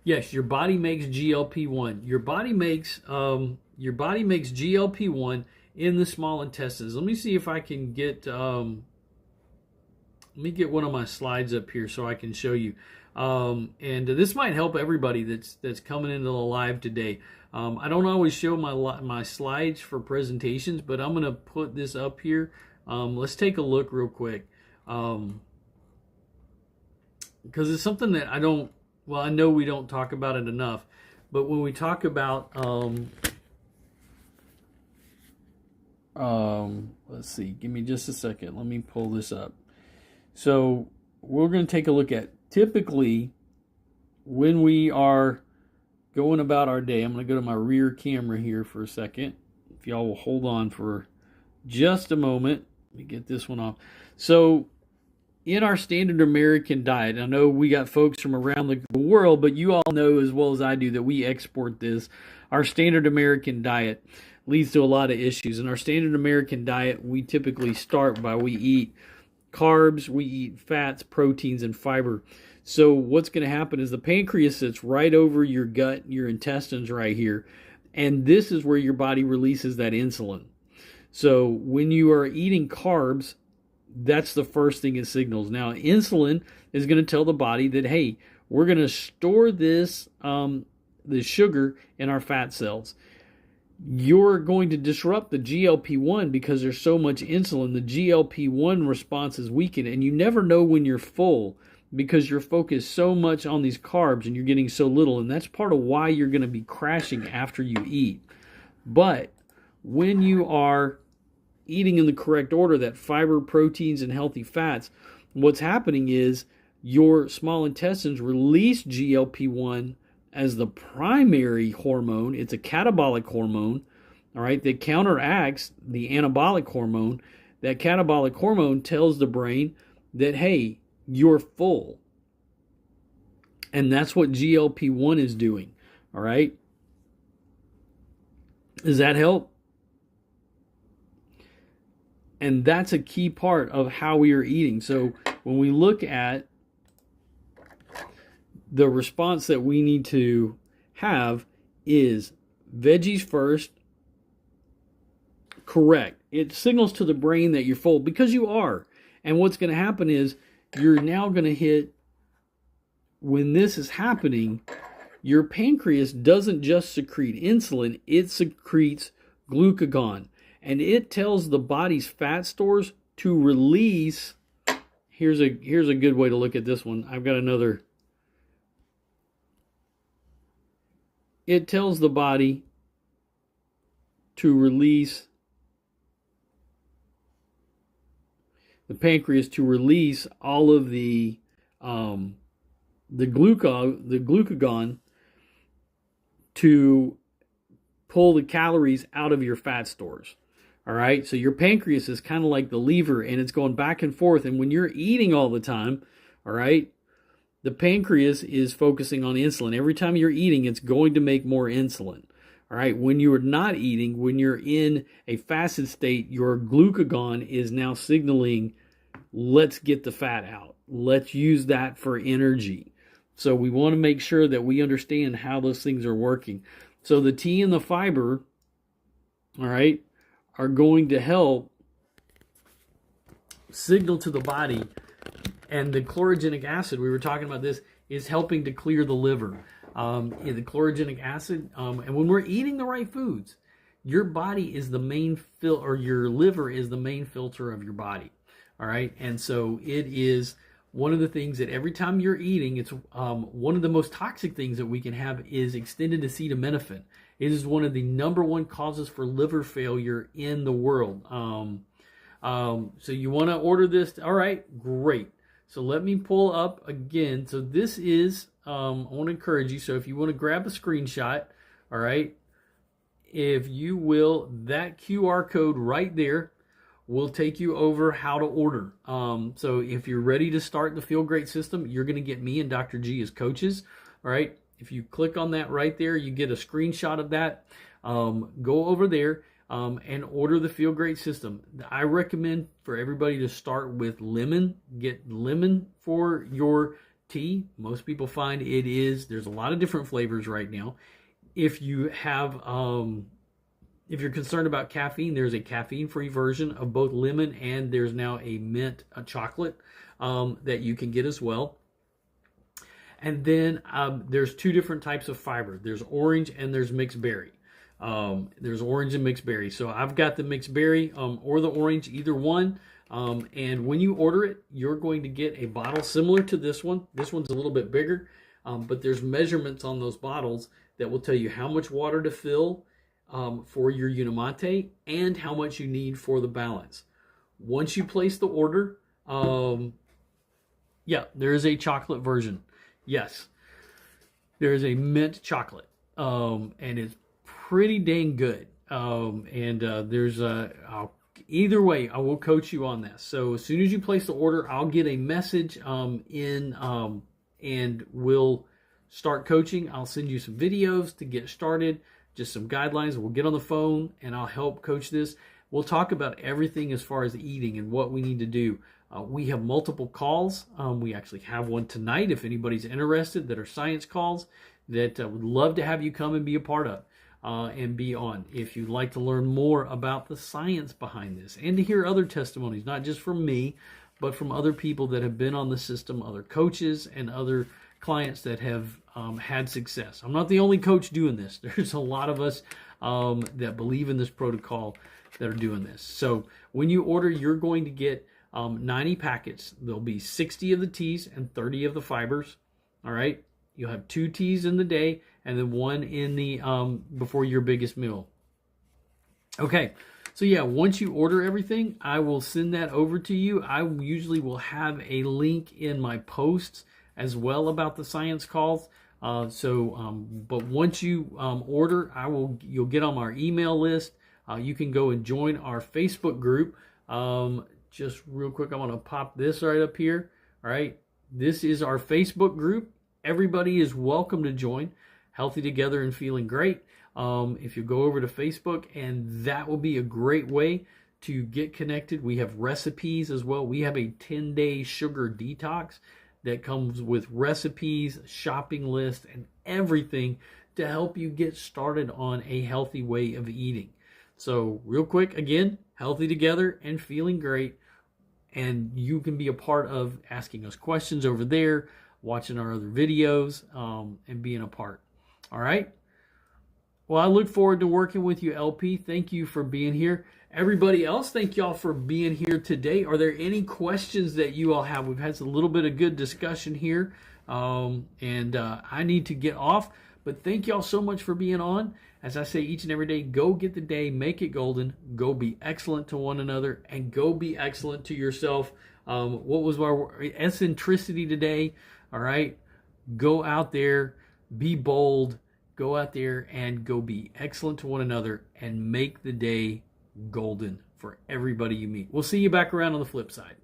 Yes, your body makes GLP-1. Your body makes GLP-1 in the small intestines. Let me see if I can get let me get one of my slides up here so I can show you. And this might help everybody that's coming into the live today. I don't always show my slides for presentations, but I'm going to put this up here. Let's take a look real quick. Because it's something that I know we don't talk about it enough, but when we talk about, let's see, give me just a second. Let me pull this up. So we're going to take a look at typically when we are going about our day. I'm going to go to my rear camera here for a second. If y'all will hold on for just a moment. Let me get this one off. So in our standard American diet, I know we got folks from around the world, but you all know as well as I do that we export this. Our standard American diet leads to a lot of issues. In our standard American diet, we typically start by we eat carbs, we eat fats, proteins, and fiber. So what's going to happen is the pancreas sits right over your gut, your intestines right here, and this is where your body releases that insulin. So when you are eating carbs, that's the first thing it signals. Now, insulin is going to tell the body that, hey, we're going to store this the sugar in our fat cells. You're going to disrupt the GLP-1 because there's so much insulin. The GLP-1 response is weakened, and you never know when you're full because you're focused so much on these carbs and you're getting so little, and that's part of why you're going to be crashing after you eat. But when you are eating in the correct order, that fiber, proteins, and healthy fats, what's happening is your small intestines release GLP-1 as the primary hormone. It's a catabolic hormone, all right, that counteracts the anabolic hormone. That catabolic hormone tells the brain that, hey, you're full. And that's what GLP-1 is doing, all right? Does that help? And that's a key part of how we are eating. So when we look at the response that we need to have is veggies first. Correct. It signals to the brain that you're full because you are. And what's going to happen is you're now going to hit, when this is happening, your pancreas doesn't just secrete insulin, it secretes glucagon. And it tells the body's fat stores to release. Here's a good way to look at this one. I've got another. It tells the body to release, the pancreas to release all of the glucagon to pull the calories out of your fat stores. All right, so your pancreas is kind of like the lever, and it's going back and forth. And when you're eating all the time, all right, the pancreas is focusing on insulin. Every time you're eating, it's going to make more insulin. All right, when you're not eating, when you're in a fasted state, your glucagon is now signaling, let's get the fat out. Let's use that for energy. So we want to make sure that we understand how those things are working. So the tea and the fiber, all right, are going to help signal to the body, and the chlorogenic acid, we were talking about this, is helping to clear the liver. The chlorogenic acid, and when we're eating the right foods, your body is the main or your liver is the main filter of your body. All right, and so it is one of the things that every time you're eating, it's one of the most toxic things that we can have is extended acetaminophen. It is one of the #1 causes for liver failure in the world. So you want to order this? All right, great. So let me pull up again. So this is, I want to encourage you. So if you want to grab a screenshot, all right, if you will, that QR code right there will take you over how to order. So if you're ready to start the Feel Great system, you're going to get me and Dr. G as coaches. All right. If you click on that right there, you get a screenshot of that. Go over there and order the Feel Great system. I recommend for everybody to start with lemon. Get lemon for your tea. Most people find there's a lot of different flavors right now. If you have, if you're concerned about caffeine, there's a caffeine-free version of both lemon, and there's now a mint chocolate that you can get as well. And then there's two different types of fiber. There's orange and there's mixed berry. There's orange and mixed berry. So I've got the mixed berry or the orange, either one. And when you order it, you're going to get a bottle similar to this one. This one's a little bit bigger, but there's measurements on those bottles that will tell you how much water to fill for your Unimate and how much you need for the balance. Once you place the order, there is a chocolate version. Yes, there is a mint chocolate, and it's pretty dang good. Either way, I will coach you on this. So as soon as you place the order, I'll get a message and we'll start coaching. I'll send you some videos to get started, just some guidelines. We'll get on the phone and I'll help coach this. We'll talk about everything as far as eating and what we need to do. We have multiple calls. We actually have one tonight if anybody's interested, that are science calls that would love to have you come and be a part of and be on. If you'd like to learn more about the science behind this and to hear other testimonies, not just from me, but from other people that have been on the system, other coaches and other clients that have had success. I'm not the only coach doing this. There's a lot of us that believe in this protocol that are doing this. So when you order, you're going to get 90 packets. There'll be 60 of the teas and 30 of the fibers. All right. You'll have 2 teas in the day and then 1 in the before your biggest meal. Okay. So yeah, once you order everything, I will send that over to you. I usually will have a link in my posts as well about the science calls. But once you order, you'll get on our email list. You can go and join our Facebook group. Just real quick, I want to pop this right up here. All right. This is our Facebook group. Everybody is welcome to join. Healthy Together and Feeling Great. If you go over to Facebook, and that will be a great way to get connected. We have recipes as well. We have a 10-day sugar detox that comes with recipes, shopping list, and everything to help you get started on a healthy way of eating. So real quick, again, Healthy Together and Feeling Great. And you can be a part of asking us questions over there, watching our other videos, and being a part. All right? Well, I look forward to working with you, LP. Thank you for being here. Everybody else, thank y'all for being here today. Are there any questions that you all have? We've had a little bit of good discussion here, and I need to get off. But thank y'all so much for being on. As I say each and every day, go get the day, make it golden, go be excellent to one another, and go be excellent to yourself. What was our eccentricity today? All right, go out there, be bold, go out there and go be excellent to one another and make the day golden for everybody you meet. We'll see you back around on the flip side.